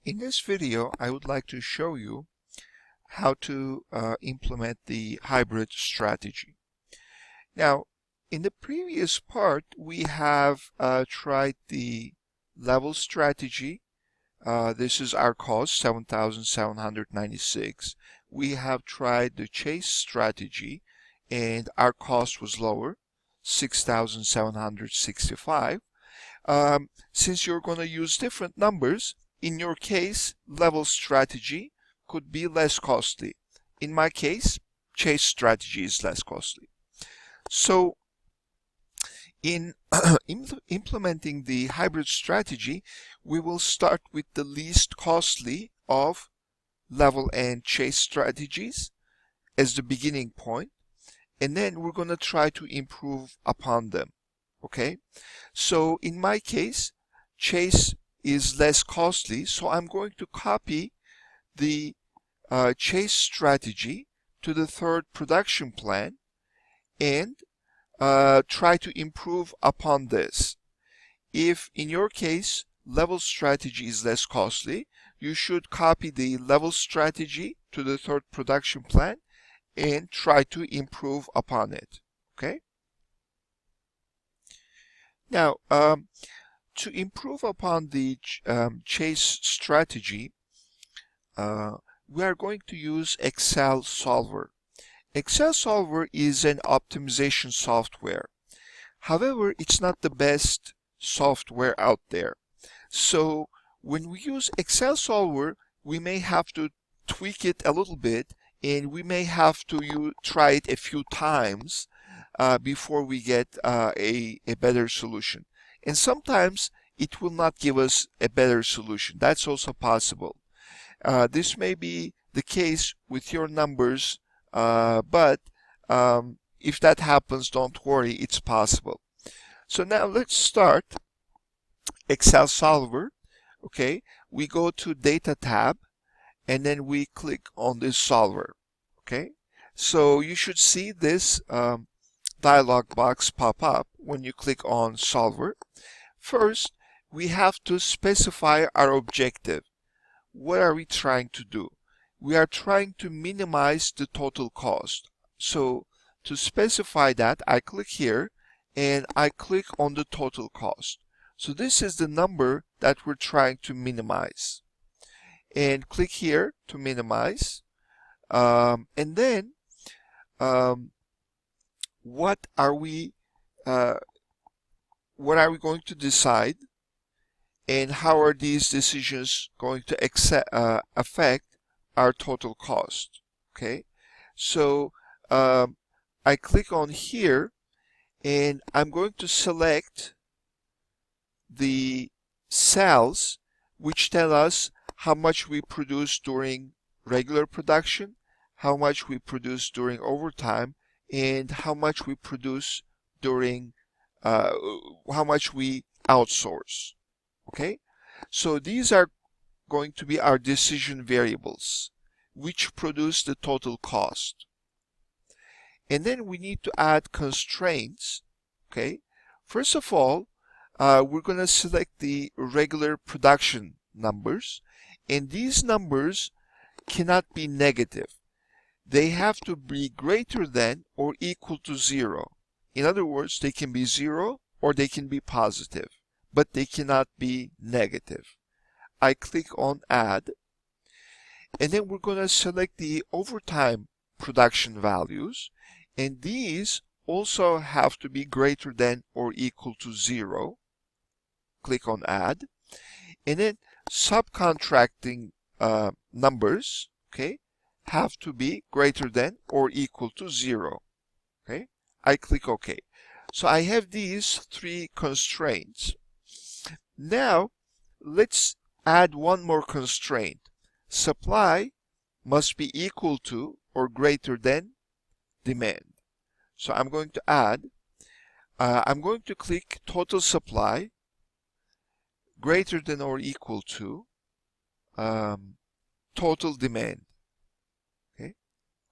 In this video, I would like to show you how to implement the hybrid strategy. Now, in the previous part, we have tried the level strategy. This is our cost, 7,796. We have tried the chase strategy, and our cost was lower, 6,765. Since you're going to use different numbers, in your case, level strategy could be less costly. In my case, chase strategy is less costly. So in implementing the hybrid strategy, we will start with the least costly of level and chase strategies as the beginning point, and then we're going to try to improve upon them. Okay, so in my case, chase is less costly, so I'm going to copy the chase strategy to the third production plan and try to improve upon this. If in your case level strategy is less costly, you should copy the level strategy to the third production plan and try to improve upon it. Okay. Now, to improve upon the chase strategy, we are going to use Excel Solver. Excel Solver is an optimization software. However, it's not the best software out there. So when we use Excel Solver, we may have to tweak it a little bit, and we may have to try it a few times before we get a better solution. And sometimes it will not give us a better solution. That's also possible. This may be the case with your numbers, but if that happens, don't worry, it's possible. So now let's start Excel Solver. Okay, we go to Data tab, and then we click on this solver. Okay, so you should see this dialog box pop up when you click on Solver. First, we have to specify our objective. What are we trying to do? We are trying to minimize the total cost. So to specify that, I click here and I click on the total cost. So this is the number that we're trying to minimize. And click here to minimize. And then what are we going to decide, and how are these decisions going to affect our total cost? Okay, so I click on here, and I'm going to select the cells which tell us how much we produce during regular production, how much we produce during overtime, and how much we produce during how much we outsource. Okay, so these are going to be our decision variables which produce the total cost. And then we need to add constraints. Okay, first of all, we're going to select the regular production numbers, and these numbers cannot be negative. They have to be greater than or equal to 0. In other words, they can be 0 or they can be positive, but they cannot be negative. I click on Add, and then we're going to select the overtime production values, and these also have to be greater than or equal to 0. Click on Add, and then subcontracting numbers, okay, have to be greater than or equal to 0. Okay, I click OK. So I have these three constraints. Now let's add one more constraint. Supply must be equal to or greater than demand. So I'm going to add, I'm going to click total supply greater than or equal to total demand. Okay,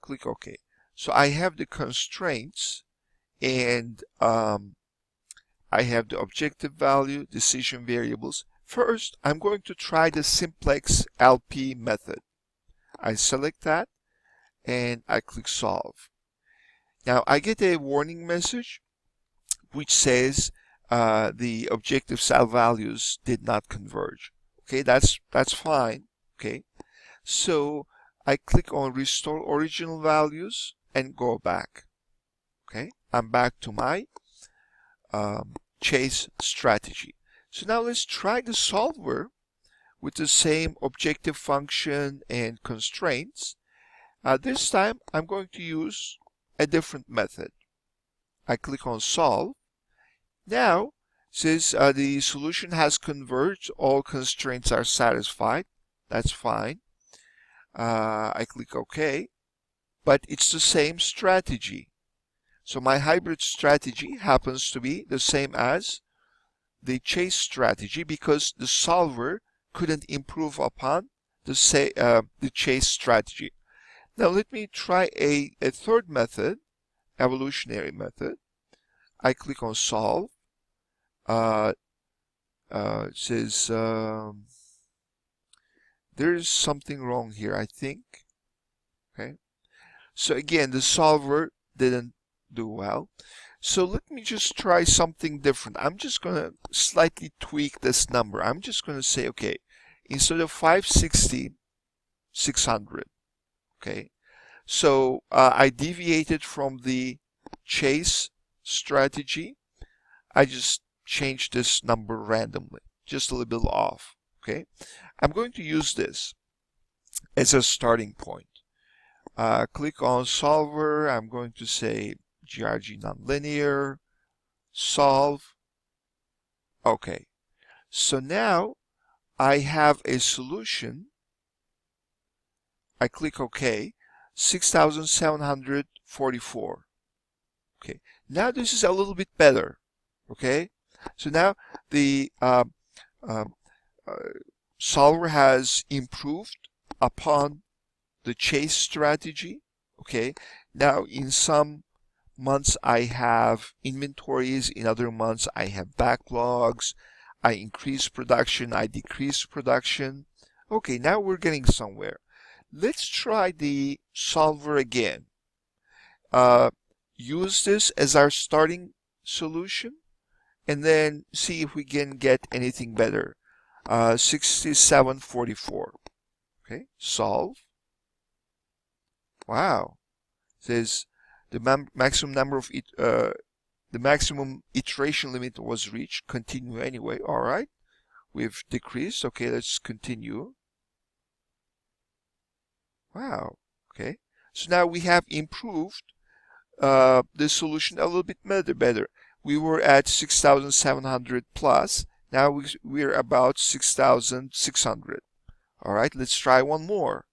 click OK. So I have the constraints, and I have the objective value, decision variables. First, I'm going to try the simplex LP method. I select that and I click solve. Now I get a warning message which says the objective cell values did not converge. Okay, that's fine. Okay, so I click on restore original values and go back. Okay, I'm back to my chase strategy. So now let's try the solver with the same objective function and constraints. This time I'm going to use a different method. I click on solve. Now, since the solution has converged, all constraints are satisfied. That's fine. I click OK, but it's the same strategy. So my hybrid strategy happens to be the same as the chase strategy because the solver couldn't improve upon the chase strategy. Now let me try a third method, evolutionary method. I click on solve. It says there's something wrong here, I think. Okay. So again, the solver didn't do well. So let me just try something different. I'm just going to slightly tweak this number. I'm just going to say, okay, instead of 560, 600. Okay. So I deviated from the chase strategy. I just changed this number randomly, just a little bit off. Okay. I'm going to use this as a starting point. Click on solver. I'm going to say GRG nonlinear, solve. Okay, so now I have a solution. I click OK, 6,744. Okay, now this is a little bit better. Okay, so now the solver has improved upon the chase strategy. Okay, now in some months I have inventories, in other months I have backlogs, I increase production, I decrease production. Okay, now we're getting somewhere. Let's try the solver again. Use this as our starting solution and then see if we can get anything better. 6744. Okay, solve. Wow. It says the maximum number of the maximum iteration limit was reached. Continue anyway. All right. We've decreased. Okay, let's continue. Wow. Okay. So now we have improved the solution a little bit better. We were at 6,700 plus. Now we're about 6,600. All right. Let's try one more.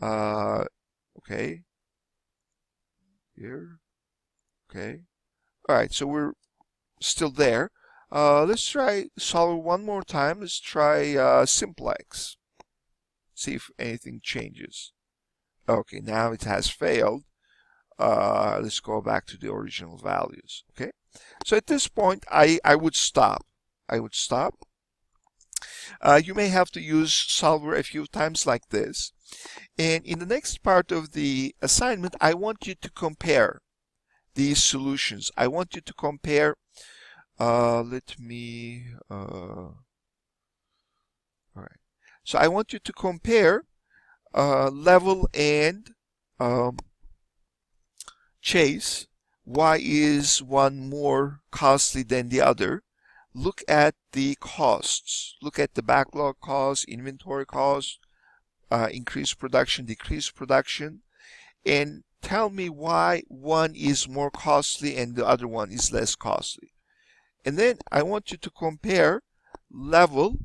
Okay. Here. Okay. All right. So we're still there. Let's try solver one more time. Let's try simplex. See if anything changes. Okay, now it has failed. Let's go back to the original values. Okay, so at this point, I would stop. I would stop. You may have to use solver a few times like this. And in the next part of the assignment, I want you to compare these solutions. I want you to compare. Let me. All right. So I want you to compare level and chase. Why is one more costly than the other? Look at the costs. Look at the backlog costs, inventory costs, increased production, decreased production, and tell me why one is more costly and the other one is less costly. And then I want you to compare level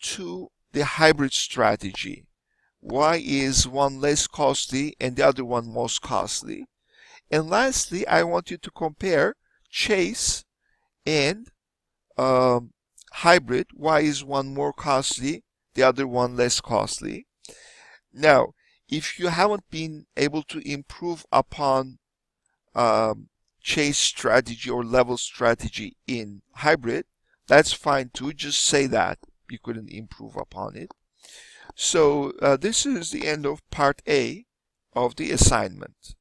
to the hybrid strategy. Why is one less costly and the other one most costly? And lastly, I want you to compare chase and hybrid. Why is one more costly, the other one less costly? Now, if you haven't been able to improve upon chase strategy or level strategy in hybrid, that's fine too. Just say that you couldn't improve upon it. So this is the end of part A of the assignment.